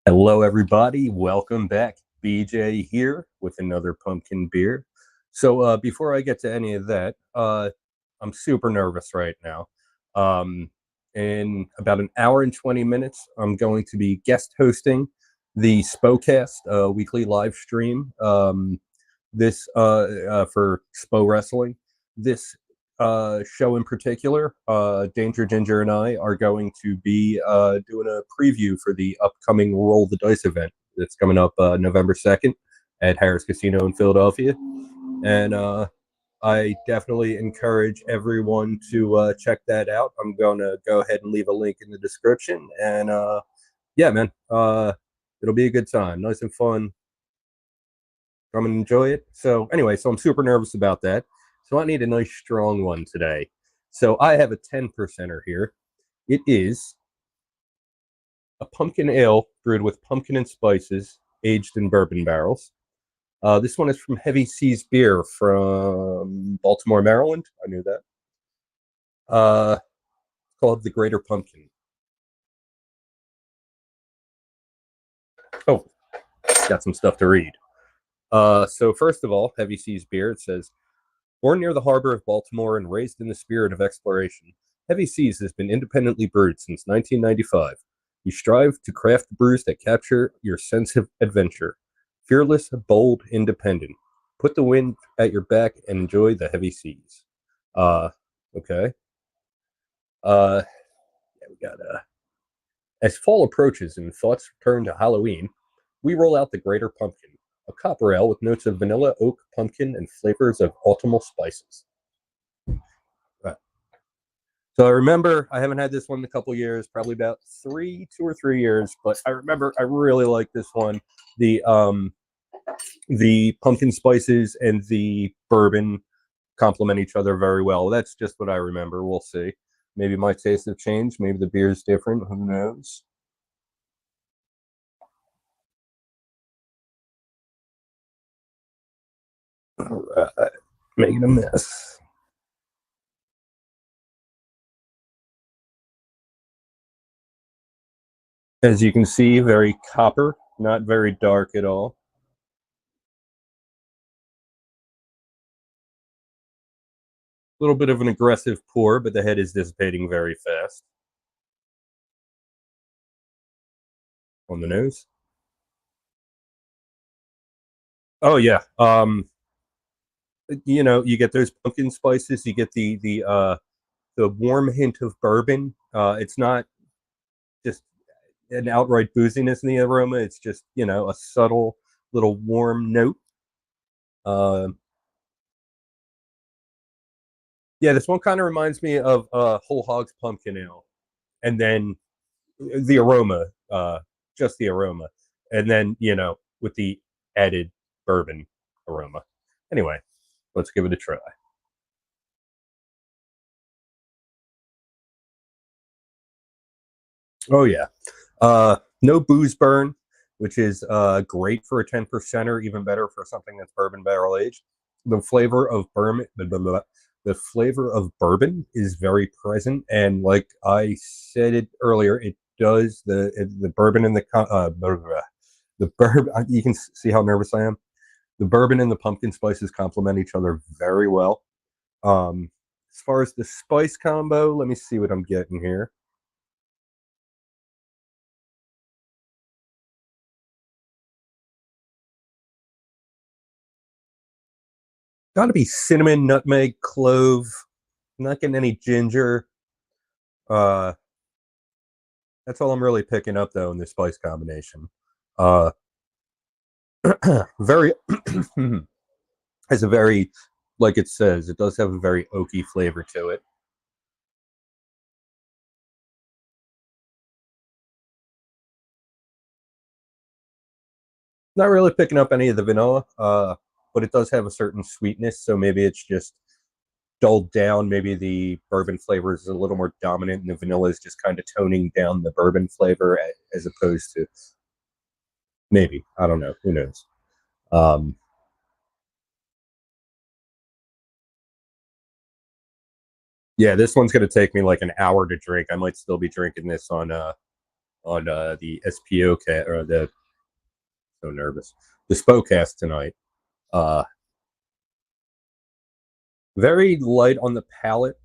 Hello, everybody. Welcome back. BJ here with another pumpkin beer. So before I get to any of that, I'm super nervous right now. Um, in about an hour and 20 minutes, I'm going to be guest hosting the SPOcast weekly live stream. This for SPO Wrestling. This show in particular, Danger Ginger and I are going to be doing a preview for the upcoming Roll the Dice event that's coming up November 2nd at Harris Casino in Philadelphia. And I definitely encourage everyone to check that out. I'm going to go ahead and leave a link in the description. And yeah, man, it'll be a good time. Nice and fun. Come and enjoy it. So anyway, so I'm super nervous about that. So I need a nice strong one today. So I have a 10%er here. It is a pumpkin ale brewed with pumpkin and spices, aged in bourbon barrels. This one is from Heavy Seas Beer from Baltimore, Maryland. I knew that. Called the Greater Pumpkin. Oh, got some stuff to read. So first of all, Heavy Seas Beer, it says, born near the harbor of Baltimore and raised in the spirit of exploration, Heavy Seas has been independently brewed since 1995. We strive to craft brews that capture your sense of adventure. Fearless, bold, independent. Put the wind at your back and enjoy the Heavy Seas. Okay. Yeah, we got as fall approaches and thoughts turn to Halloween, we roll out the Greater Pumpkin, a copper ale with notes of vanilla, oak, pumpkin, and flavors of autumnal spices. So I remember, I haven't had this one in a couple years, probably about 2 or 3 years, but I remember I really like this one. The pumpkin spices and the bourbon complement each other very well. That's just what I remember. We'll see. Maybe my tastes have changed. Maybe the beer's different. Who knows? All right. Making a mess. As you can see, very copper, not very dark at all. A little bit of an aggressive pour, but the head is dissipating very fast. On the nose. Oh yeah. You get those pumpkin spices, you get the warm hint of bourbon. It's not just an outright booziness in the aroma. It's just a subtle little warm note. Uh, yeah, this one kind of reminds me of Whole Hogs Pumpkin Ale, and then the aroma, just the aroma, and then with the added bourbon aroma. Anyway, let's give it a try. Oh yeah, no booze burn, which is great for a 10%er, even better for something that's bourbon barrel aged. The flavor of bourbon, the flavor of bourbon is very present, and like I said it earlier, it does the bourbon and the bourbon. You can see how nervous I am. The bourbon and the pumpkin spices complement each other very well. As far as the spice combo, let me see what I'm getting here. Got to be cinnamon, nutmeg, clove. I'm not getting any ginger. Uh, that's all I'm really picking up though in this spice combination. Uh, very has a very, like it says, it does have a very oaky flavor to it. Not really picking up any of the vanilla, but it does have a certain sweetness. So maybe it's just dulled down. Maybe the bourbon flavor is a little more dominant, and the vanilla is just kind of toning down the bourbon flavor as opposed to maybe, I don't know, who knows. Um, yeah, this one's gonna take me like an hour to drink. I might still be drinking this on on the SPOcast, or the SPOcast tonight. Very light on the palate.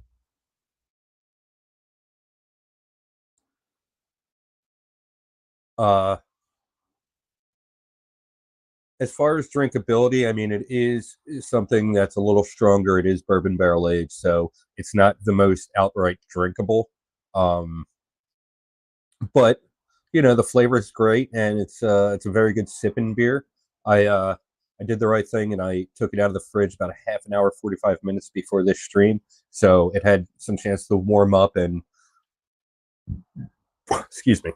As far as drinkability, I mean, it is something that's a little stronger. It is bourbon barrel aged, so it's not the most outright drinkable. But the flavor is great, and it's a very good sipping beer. I did the right thing, and I took it out of the fridge about a half an hour, 45 minutes before this stream, so it had some chance to warm up and excuse me,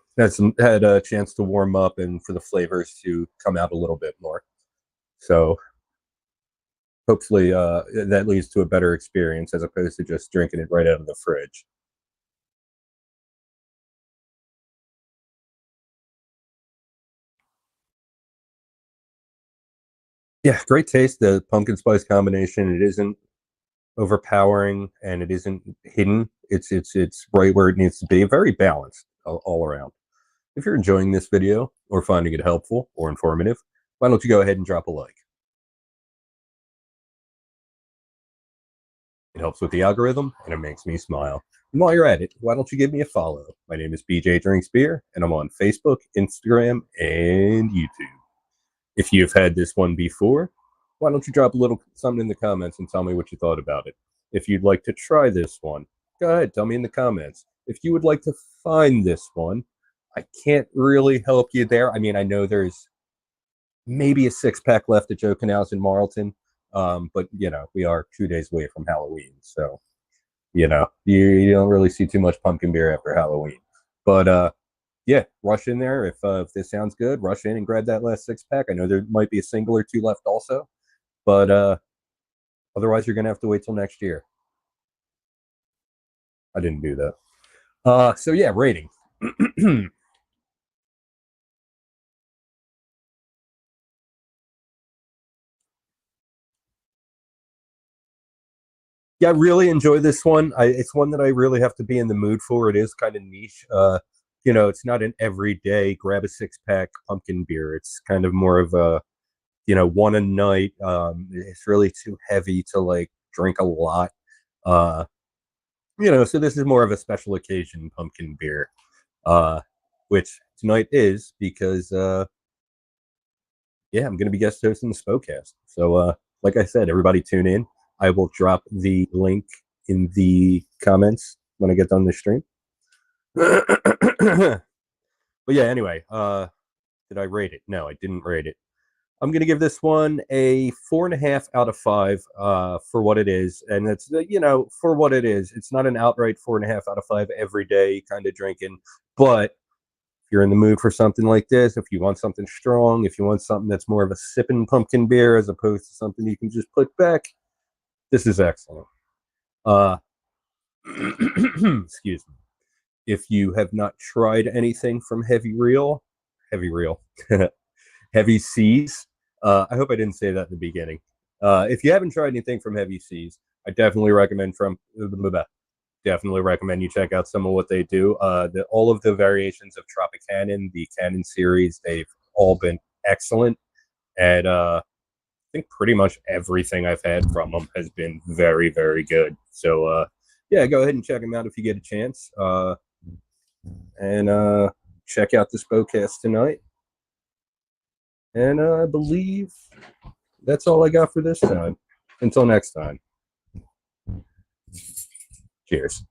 had a chance to warm up and for the flavors to come out a little bit more. So hopefully that leads to a better experience as opposed to just drinking it right out of the fridge. Yeah, great taste. The pumpkin spice combination, it isn't overpowering and it isn't hidden. It's right where it needs to be. Very balanced all around. If you're enjoying this video or finding it helpful or informative, why don't you go ahead and drop a like? It helps with the algorithm and it makes me smile. And while you're at it, why don't you give me a follow? My name is BJ Drinks Beer, and I'm on Facebook, Instagram, and YouTube. If you've had this one before, why don't you drop a little something in the comments and tell me what you thought about it? If you'd like to try this one, go ahead, tell me in the comments. If you would like to find this one, I can't really help you there. I mean, I know there's maybe a 6-pack left at Joe Canals in Marlton, but we are 2 days away from Halloween, so you don't really see too much pumpkin beer after Halloween. But yeah, rush in there. If this sounds good, rush in and grab that last 6-pack. I know there might be a single or two left also, but otherwise you're gonna have to wait till next year. I didn't do that. So yeah, rating. Yeah, I really enjoy this one. It's one that I really have to be in the mood for. It is kind of niche. It's not an everyday grab a 6-pack pumpkin beer. It's kind of more of a, one a night. It's really too heavy to like drink a lot. So this is more of a special occasion pumpkin beer, which tonight is because, yeah, I'm going to be guest hosting the SPOcast. So, like I said, everybody tune in. I will drop the link in the comments when I get done the stream. But yeah, anyway, did I rate it? No, I didn't rate it. I'm going to give this one a 4.5 out of 5 for what it is. And it's, for what it is. It's not an outright 4.5 out of 5 every day kind of drinking. But if you're in the mood for something like this, if you want something strong, if you want something that's more of a sipping pumpkin beer as opposed to something you can just put back, this is excellent. Excuse me. If you have not tried anything from Heavy Seas, I hope I didn't say that in the beginning. If you haven't tried anything from Heavy Seas, I definitely recommend you check out some of what they do. All of the variations of Tropicana, the Canon series, they've all been excellent. And I think pretty much everything I've had from them has been very, very good. So yeah, go ahead and check them out if you get a chance. And check out the SPOcast tonight. And I believe that's all I got for this time. Until next time. Cheers.